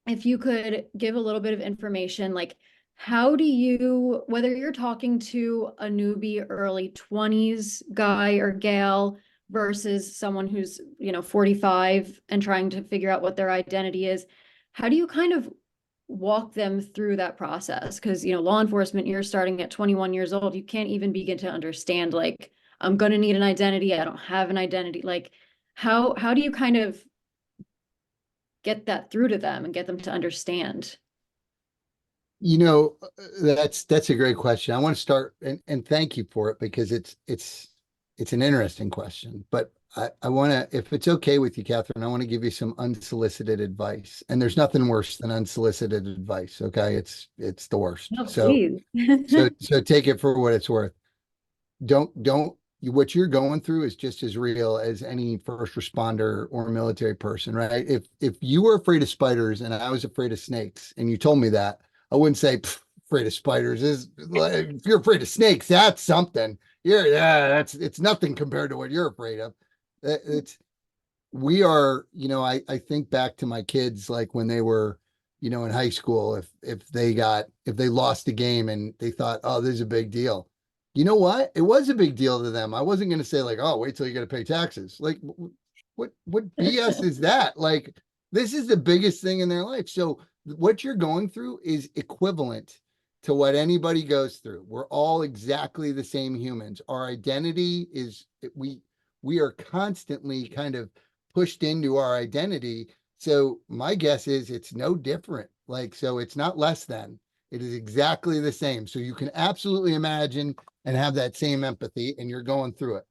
if you could give a little bit of information, like how do you, whether you're talking to a newbie early 20s guy or gal versus someone who's, 45 and trying to figure out what their identity is, how do you kind of walk them through that process? Because, law enforcement, you're starting at 21 years old. You can't even begin to understand, like, I'm going to need an identity. I don't have an identity. Like, how do you kind of get that through to them and get them to understand? That's a great question. I want to start and thank you for it because it's an interesting question, but I want to, if it's okay with you, Catherine, I want to give you some unsolicited advice. And there's nothing worse than unsolicited advice. Okay. It's the worst. No, so take it for what it's worth. What you're going through is just as real as any first responder or military person, right? If you were afraid of spiders and I was afraid of snakes and you told me that, I wouldn't say afraid of spiders is if you're afraid of snakes, that's something. It's nothing compared to what you're afraid of. we are, I think back to my kids, like when they were, in high school, if they lost a game and they thought, oh, this is a big deal. You know what? It was a big deal to them. I wasn't going to say like, oh, wait till you got to pay taxes. Like, what BS is that? Like, this is the biggest thing in their life. So what you're going through is equivalent to what anybody goes through. We're all exactly the same humans. Our identity is we are constantly kind of pushed into our identity. So my guess is it's no different. Like, so it's not less than, it is exactly the same. So you can absolutely imagine and have that same empathy, and you're going through it.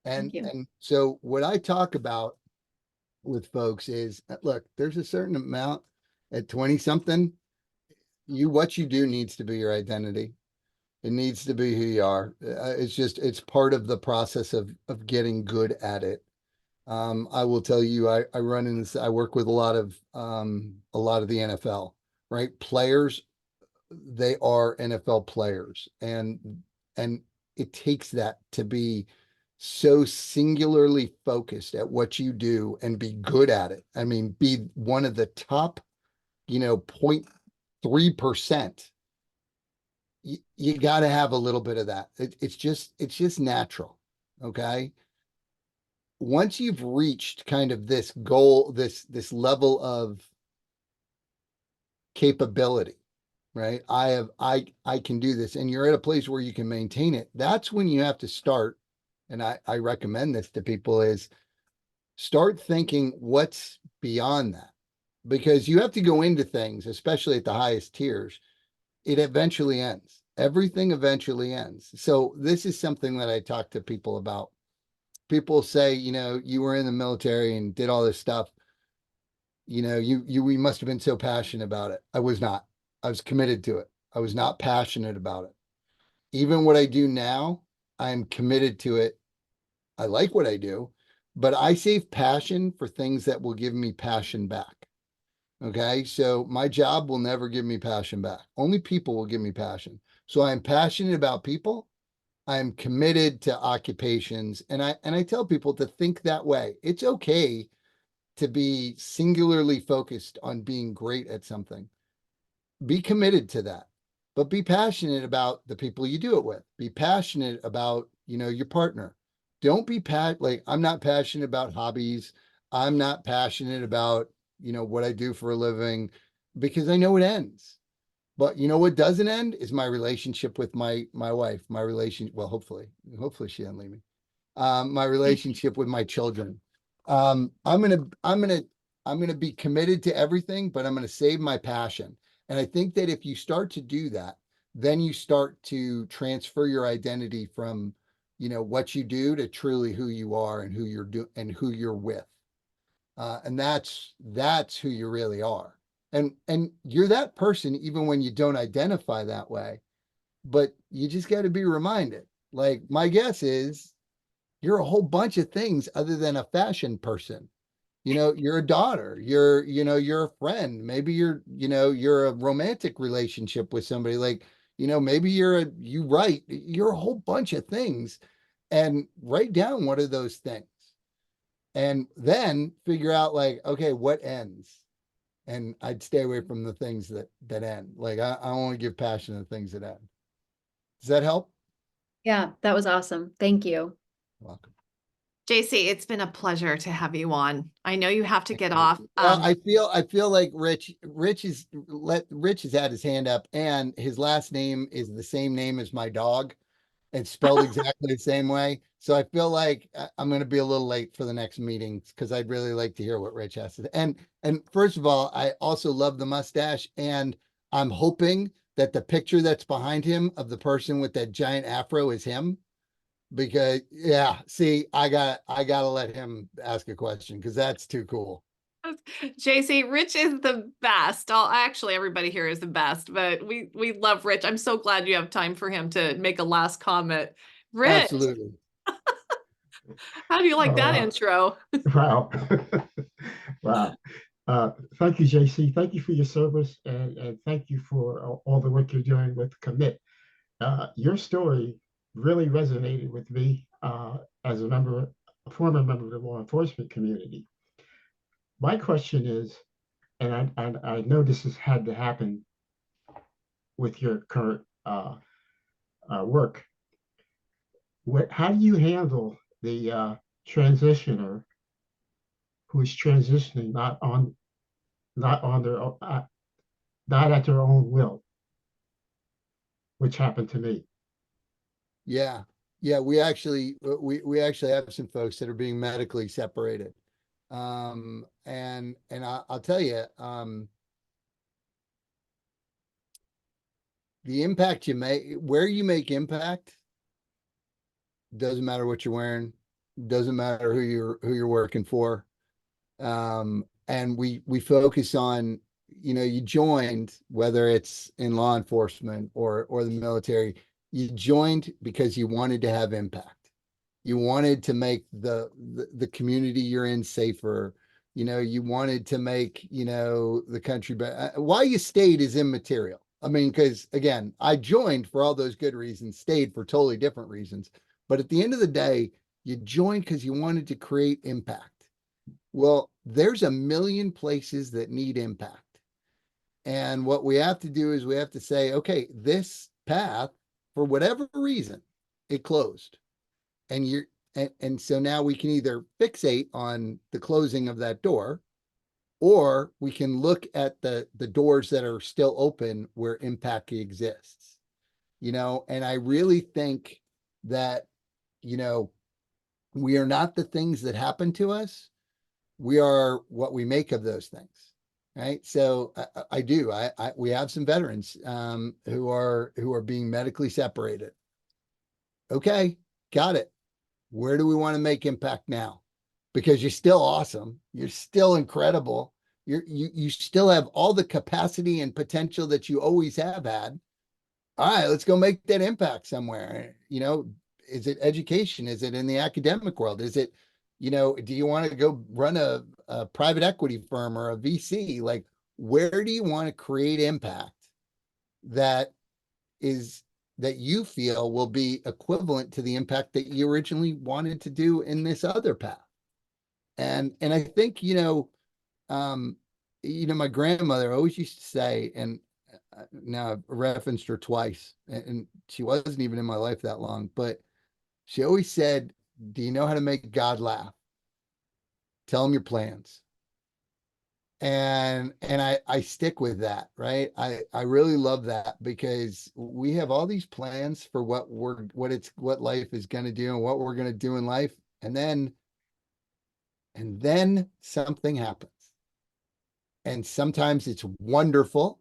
And so what I talk about with folks is, look, there's a certain amount at 20 something, what you do needs to be your identity. It needs to be who you are. It's part of the process of getting good at it. I will tell you, I run in this, I work with a lot of the NFL, right? Players, they are NFL players, and it takes that to be so singularly focused at what you do and be good at it. I mean, be one of the top, 0.3%. You got to have a little bit of that. It's just natural. Okay. Once you've reached kind of this goal, this level of capability, right? I can do this, and you're at a place where you can maintain it. That's when you have to start. And I recommend this to people, is start thinking what's beyond that, because you have to go into things, especially at the highest tiers. It eventually ends. Everything eventually ends. So this is something that I talk to people about. People say, you were in the military and did all this stuff. We must have been so passionate about it. I was not. I was committed to it. I was not passionate about it. Even what I do now, I'm committed to it. I like what I do, but I save passion for things that will give me passion back. Okay. So my job will never give me passion back. Only people will give me passion. So I'm passionate about people. I'm committed to occupations. And I tell people to think that way. It's okay to be singularly focused on being great at something. Be committed to that, but be passionate about the people you do it with. Be passionate about, your partner. Don't be like, I'm not passionate about hobbies. I'm not passionate about, what I do for a living, because I know it ends. But what doesn't end is my relationship with my wife, well, hopefully she doesn't leave me. My relationship with my children. I'm gonna be committed to everything, but I'm gonna save my passion. And I think that if you start to do that, then you start to transfer your identity from, what you do to truly who you are and who you're with. And that's who you really are. And you're that person even when you don't identify that way, but you just got to be reminded. Like, my guess is you're a whole bunch of things other than a fashion person. You're a daughter, you're a friend. Maybe you're a romantic relationship with somebody, like, maybe you write, you're a whole bunch of things, and write down what are those things. And then figure out, like, okay, what ends? And I'd stay away from the things that end. Like, I want to give passion to things that end. Does that help? Yeah, that was awesome. Thank you. You're welcome. JC, it's been a pleasure to have you on. I know you have to get off. Well, I feel like Rich has had his hand up, and his last name is the same name as my dog. It's spelled exactly the same way. So I feel like I'm going to be a little late for the next meeting, because I'd really like to hear what Rich has to say. And first of all, I also love the mustache, and I'm hoping that the picture that's behind him of the person with that giant afro is him, because see, I gotta let him ask a question, because that's too cool. JC, Rich is the best. Actually, everybody here is the best, but we love Rich. I'm so glad you have time for him to make a last comment. Rich, Absolutely. how do you like that intro? Wow. Wow. Thank you, JC. Thank you for your service, and thank you for all the work you're doing with Commit. Your story really resonated with me as a member former member of the law enforcement community. My question is, and I know this has had to happen with your current work. How do you handle the transitioner who is transitioning not on their own, not at their own will, which happened to me? Yeah. Yeah. We actually have some folks that are being medically separated. And I'll tell you, the impact you make, where you make impact, doesn't matter what you're wearing, doesn't matter who you're working for. And we focus on, you joined, whether it's in law enforcement or the military, you joined because you wanted to have impact. You wanted to make the community you're in safer. You wanted to make, the country better. Why you stayed is immaterial. I mean, because again, I joined for all those good reasons, stayed for totally different reasons. But at the end of the day, you joined because you wanted to create impact. Well, there's a million places that need impact. And what we have to do is we have to say, okay, this path, for whatever reason, it closed. And so now we can either fixate on the closing of that door, or we can look at the doors that are still open where impact exists. And I really think that, we are not the things that happen to us. We are what we make of those things. Right. So we have some veterans who are being medically separated. Okay, got it. Where do we want to make impact now? Because you're still awesome. You're still incredible. You still have all the capacity and potential that you always have had. All right, let's go make that impact somewhere. Is it education? Is it in the academic world? Is it, do you want to go run a private equity firm or a VC? Like, where do you want to create impact that you feel will be equivalent to the impact that you originally wanted to do in this other path? And I think, my grandmother always used to say, and now I've referenced her twice, and she wasn't even in my life that long, but she always said, do you know how to make God laugh? Tell him your plans. And I stick with that, right? I really love that, because we have all these plans for what life is going to do and what we're going to do in life. And then something happens. And sometimes it's wonderful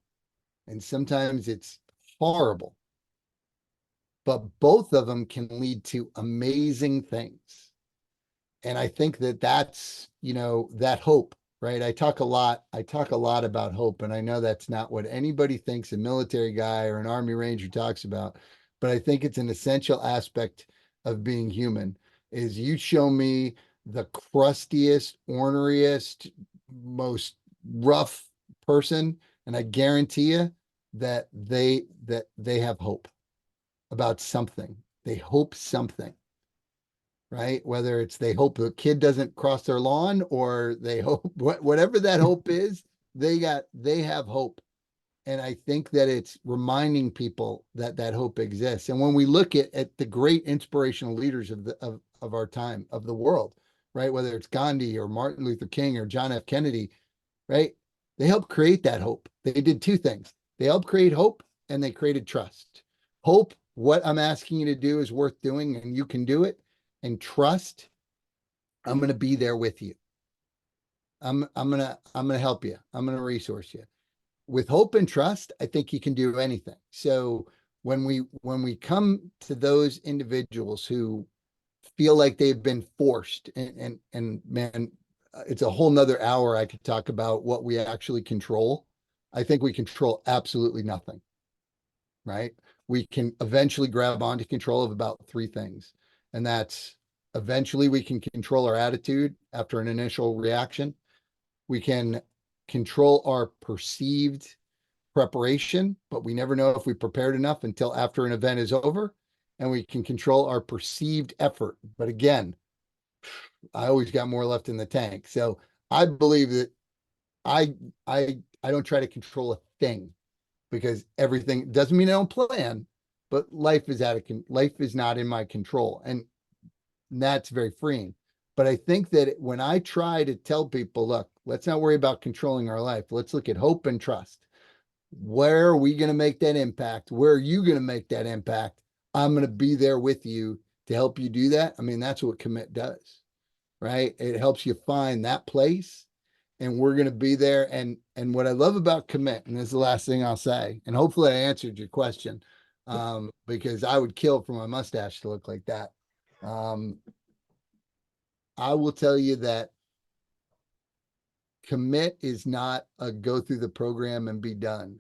and sometimes it's horrible. But both of them can lead to amazing things. And I think that's, that hope, right? I talk a lot about hope, and I know that's not what anybody thinks a military guy or an Army Ranger talks about, but I think it's an essential aspect of being human. Is you show me the crustiest, orneriest, most rough person, and I guarantee you that they have hope about something. They hope something, right? Whether it's they hope the kid doesn't cross their lawn, or they hope whatever that hope is, they have hope. And I think that it's reminding people that hope exists. And when we look at the great inspirational leaders of our time, of the world, right? Whether it's Gandhi or Martin Luther King or John F. Kennedy, right? They helped create that hope. They did two things. They helped create hope, and they created trust. Hope, what I'm asking you to do is worth doing and you can do it. And trust, I'm going to be there with you. I'm going to help you. I'm going to resource you. With hope and trust, I think you can do anything. So when we come to those individuals who feel like they've been forced, and man, it's a whole nother hour I could talk about what we actually control. I think we control absolutely nothing, right? We can eventually grab onto control of about three things. And that's, eventually we can control our attitude after an initial reaction. We can control our perceived preparation, but we never know if we prepared enough until after an event is over. And we can control our perceived effort. But again, I always got more left in the tank. So I believe that I I don't try to control a thing, because everything doesn't mean I don't plan, but life is life is not in my control, and that's very freeing. But I think that when I try to tell people, look, let's not worry about controlling our life. Let's look at hope and trust. Where are we going to make that impact? Where are you going to make that impact? I'm going to be there with you to help you do that. I mean, that's what commit does, right? It helps you find that place, and we're going to be there. And what I love about commit, and this is the last thing I'll say, and hopefully I answered your question, because I would kill for my mustache to look like that. I will tell you that commit is not a go through the program and be done.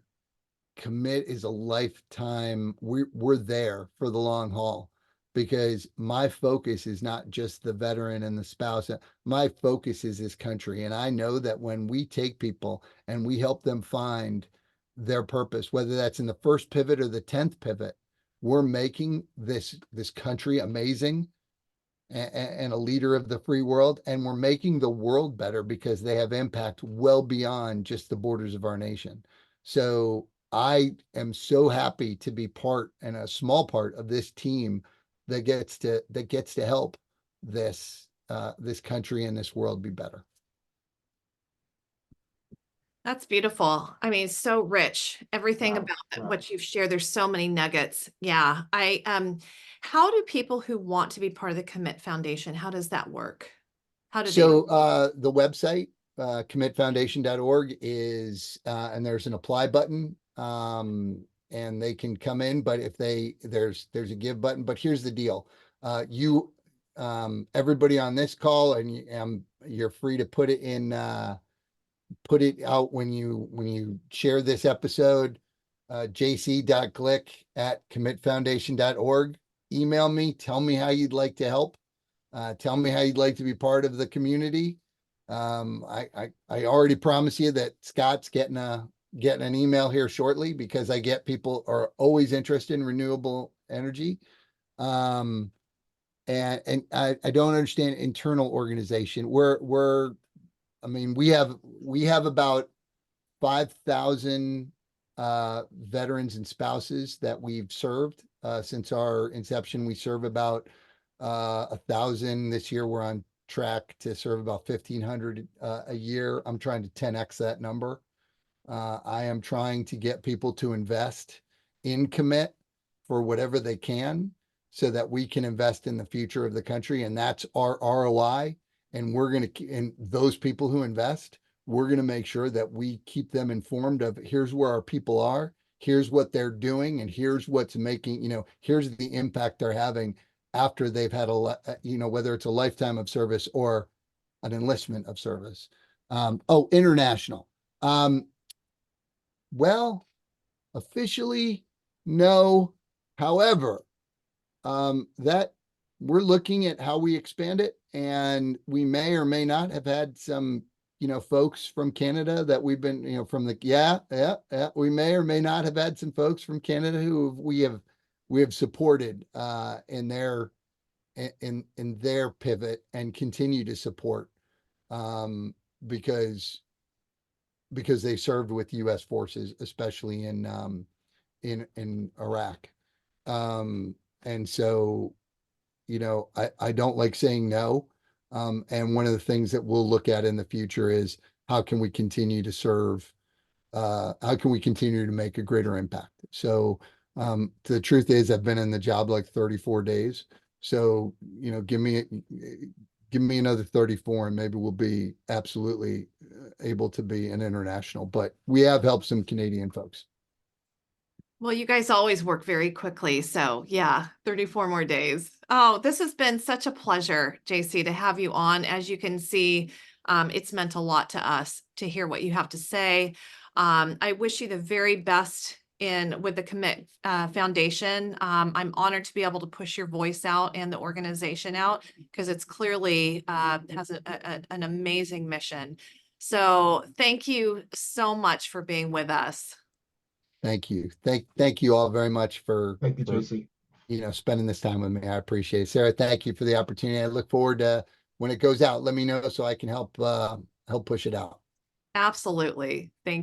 Commit is a lifetime. We're there for the long haul, because my focus is not just the veteran and the spouse. My focus is this country. And I know that when we take people and we help them find their purpose, whether that's in the first pivot or the 10th pivot, we're making this country amazing and a leader of the free world. And we're making the world better, because they have impact well beyond just the borders of our nation. So I am so happy to be part, and a small part of this team that gets to help this this country and this world be better. That's beautiful. I mean, so rich. Everything Wow, about wow. what you've shared, there's so many nuggets. Yeah. How do people who want to be part of the Commit Foundation, how does that work? How do they? So the website, commitfoundation.org is, and there's an apply button, and they can come in, but if there's a give button. But here's the deal. Everybody on this call, and you're free to put it in, put it out when you share this episode, jc.glick@commitfoundation.org. Email me, tell me how you'd like to help. Tell me how you'd like to be part of the community. I already promise you that Scott's getting an email here shortly, because I get people are always interested in renewable energy. And I don't understand internal organization. I mean, we have about 5,000 veterans and spouses that we've served since our inception. We serve about 1,000 this year. We're on track to serve about 1,500 a year. I'm trying to 10x that number. I am trying to get people to invest in commit for whatever they can, so that we can invest in the future of the country, and that's our ROI. And and those people who invest, we're going to make sure that we keep them informed of, here's where our people are, here's what they're doing, and here's what's making, here's the impact they're having after they've had whether it's a lifetime of service or an enlistment of service. International. Well, officially, no. However, that we're looking at how we expand it, and we may or may not have had some, folks from Canada that we've been, we may or may not have had some folks from Canada who we have supported in their pivot, and continue to support, because they served with U.S. forces, especially in Iraq. And so, I don't like saying no. And one of the things that we'll look at in the future is, how can we continue to serve? How can we continue to make a greater impact? So, the truth is, I've been in the job like 34 days. So, give me another 34, and maybe we'll be absolutely able to be an international. But we have helped some Canadian folks. Well, you guys always work very quickly. So yeah, 34 more days. Oh, this has been such a pleasure, JC, to have you on. As you can see, it's meant a lot to us to hear what you have to say. I wish you the very best with the Commit Foundation. I'm honored to be able to push your voice out and the organization out, because it's clearly has an amazing mission. So thank you so much for being with us. Thank you. Thank you all very much for Thank you, JC. spending this time with me. I appreciate it. Sarah, thank you for the opportunity. I look forward to when it goes out, let me know so I can help push it out. Absolutely. Thank